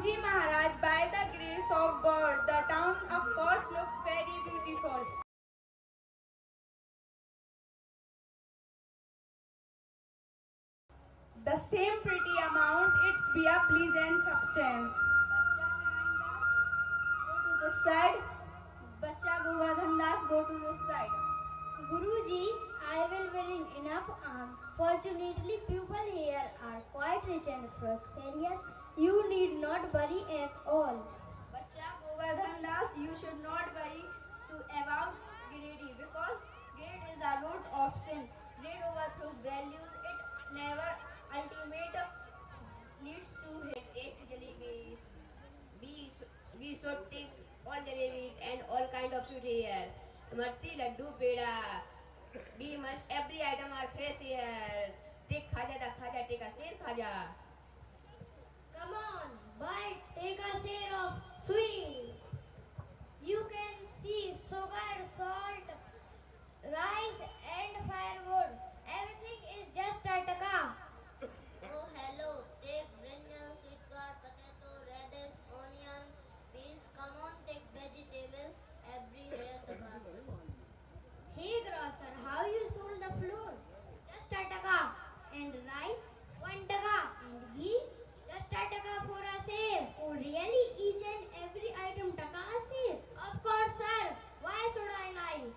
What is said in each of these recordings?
Guruji Maharaj, by the grace of God, the town of course looks very beautiful. The same pretty amount, it's be a pleasant substance. Go to the side. Bacha Govardhan Das, go to the side. Guruji, I will bring enough alms. Fortunately, people here are quite rich and prosperous. You need not worry at all. Bacha Govardhan Das, you should not worry to about greedy because greed is a root of sin. Greed overthrows values. It never ultimate leads to hate. Taste jalebis. We, we should take all jalebis and all kind of sweet here. Marti, laddu, peda. We must, every item are fresh here. Take khaja da khaja, take a ser khaja. Come on, bite, take a share of sweet. You can see sugar, salt, rice and firewood. Everything is just a taka. Oh hello, take brinjal, sweet corn, potato, radish, onion, peas. Come on, take vegetables, everywhere the basket. Hey grocer, how you sold the flour? Just a taka. And rice? 1 taka. And ghee? Just a taka for a sale. Oh really? Each and every item taka a sale? Of course sir. Why should I lie?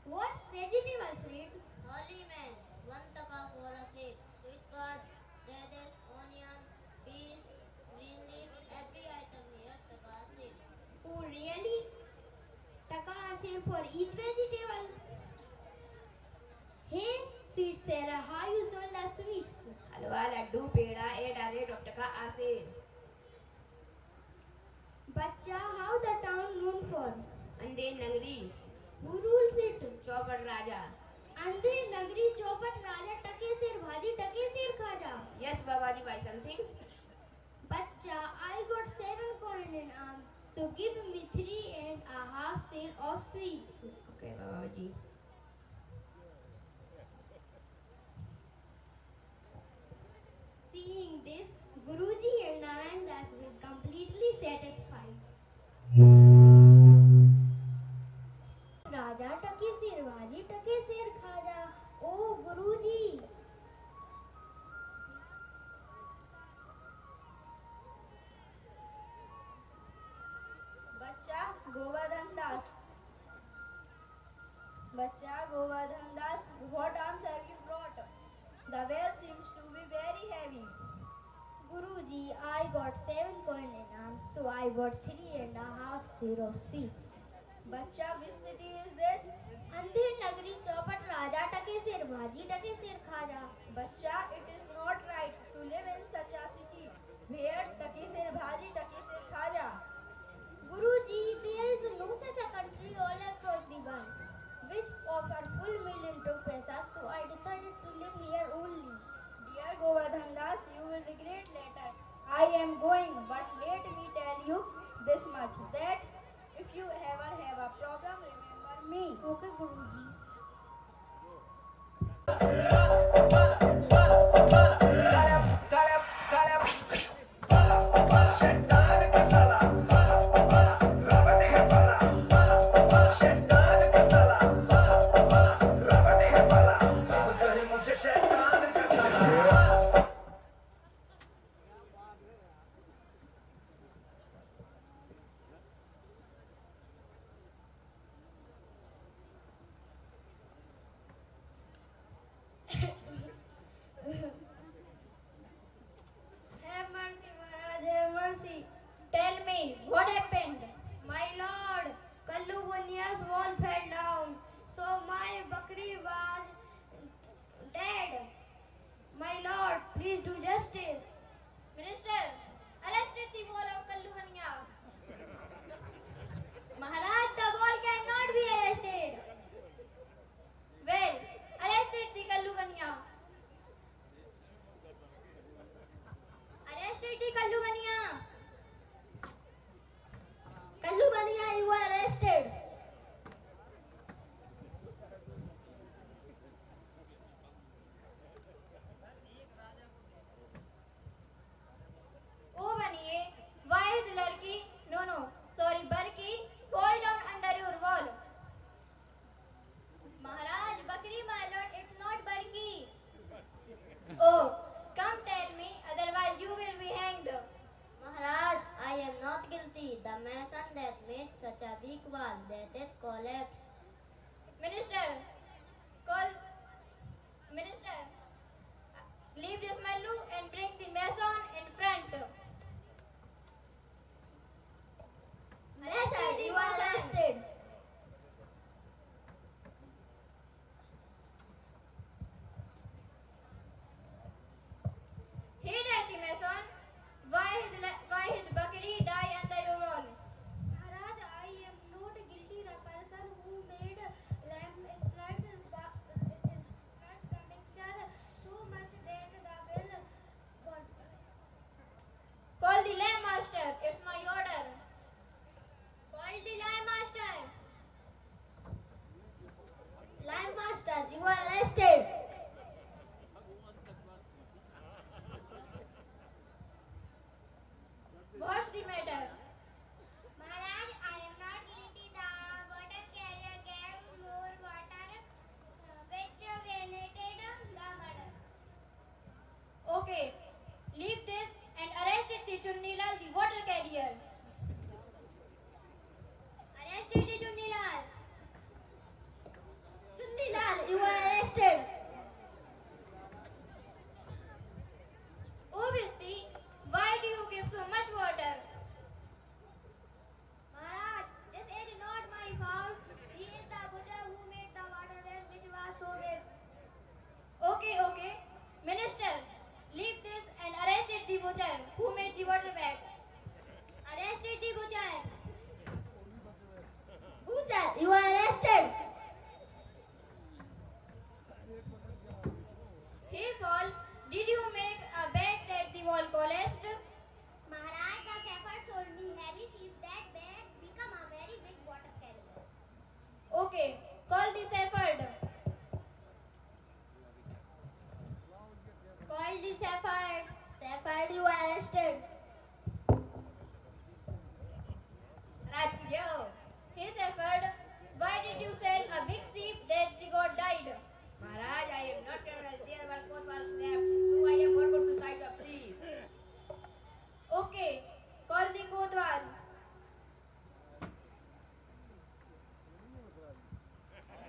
What's vegetables rate? Holy man, 1 taka for a sale. Sweet corn, radish, onion, peas, green leaves, every item here taka sale. Oh really? Taka a sale for each vegetable? Hey sweet seller, how you sold the sweets? Halwa, laddu, peda, 8 a rate of taka ase. Bacha, how the town known for? Ande Nagri, Who rules it? Chaupat Raja. Andre Nagri Chopat Raja Take Sir Bhaji Take Sir Khaja. Yes, Babaji, buy something. Bacha, I got 7 coin in arms, so give me 3.5 sale of sweets. Okay, Babaji. Seeing this, Guruji and Narayan Das will completely satisfied. Raja Take Sir Bhaji Take Sir Khaja. Oh Guruji. Bacha Govardhan Das. Bacha Govardhan Das, what arms have you brought? The well seems to be very heavy. Guruji, I got 7 coin in arms, so I bought 3.5 sale of sweets. Bacha, which city is this? Andhir Nagari Chopat Raja Take Sir Bhaji Take Sir Khaja. Bacha, it is not right to live in such a city where taki sir bhaji, taki sir khaja. Guruji, there is no such a country all across the world which offer full meal in 2 paisa, so I decided to live here only. Dear Govardhan Das, you will regret later. I am going, but let me tell you this much that if you ever have a problem, remember me. Okay, Guruji. Have mercy, Maharaj, have mercy. Tell me, what happened? My lord, Kallu Bunya's wall fell down, so my Bakri was dead. My lord, please do justice. Minister, arrested the wall of Kallubaniya. Maharaj, the wall cannot be arrested. Well, arrested the Kallubaniya. Arrested the Kallubaniya. Kallubaniya, you are arrested. Oh Baniye, why fall, that it collapse. Minister, call. Minister, leave this Mallu and bring the mason in front. Mason, you are arrested. Hey, Dirty Mason, why his Bakri die under your role? Maharaj, I am not guilty. The person who made lamb spread the mixture so much that the well got. Call the lamb master. It's my order. Call the line master. Line master, you are arrested. What's the matter? Maharaj, I am not guilty. The water carrier gave more water, which violated the murder. Okay, leave this and arrested the Chunnilal, the water carrier. Arrested the Chunnilal. Chunnilal, you are arrested. Obviously, why do you give so much water? Maharaj, this is not my fault. He is the butcher who made the water well which was so big. Okay. Minister, leave this and arrested the butcher who made the water bag. Arrested the butcher. Butcher, you are arrested. Hey, Fall, did you make a bag that the wall collapsed? Maharaj, the shepherd told me heavy sheep that bag become a very big water carrier. Okay, call the shepherd. Call the shepherd. Shepherd, you are arrested. राज कीजिए हो। Hey, shepherd, why did you sell a big sheep that the god died? Maharaj, I am not criminal. There were Kotwal snaps, so I have forgot the sight of sheep. Okay, call the Kotwal.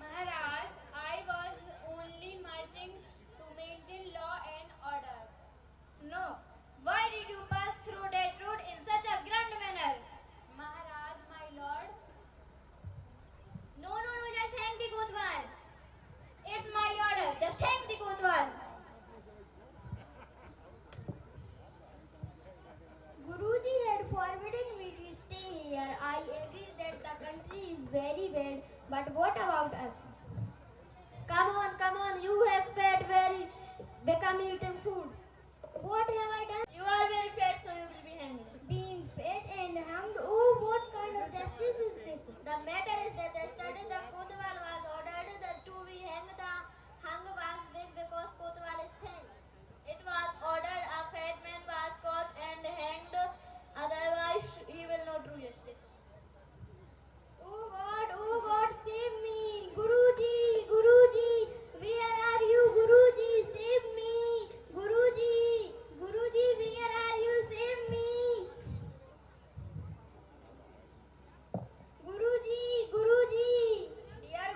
Maharaj, I was only marching to maintain law and order. No, why did you pass through that road in such a grand manner? Maharaj, my lord, No, just hang the Kotwal. It's my order, just hang the Kotwal. Guruji had forbidden me to stay here. I agree that the country is very bad, but what about us? Come on, you have fed very become eating food. What have I done? You are very fat, so you will be hanged. Being fed and hanged? Oh, what kind of justice is this? The matter is that yesterday the Kotwal was ordered to be hanged. The hung was big because Kotwal is thin. It was ordered a fat man was caught and hanged, otherwise he will not do justice. Oh God, save me! Guruji, where are you? Guruji, save me! Guruji, where are you? Save me! Guruji! Dear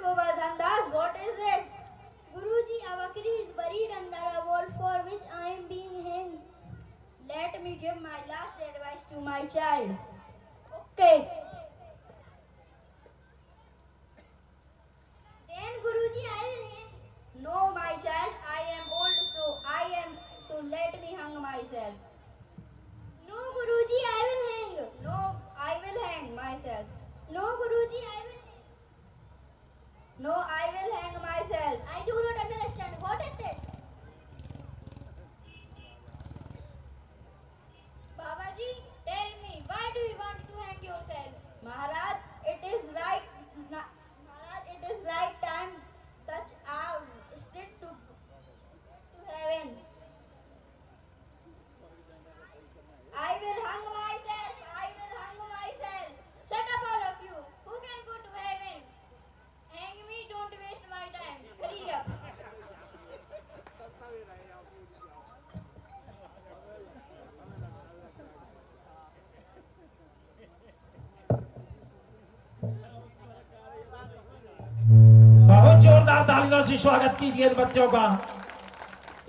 तालियों से स्वागत कीजिए इन बच्चों का।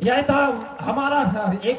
यह था हमारा एक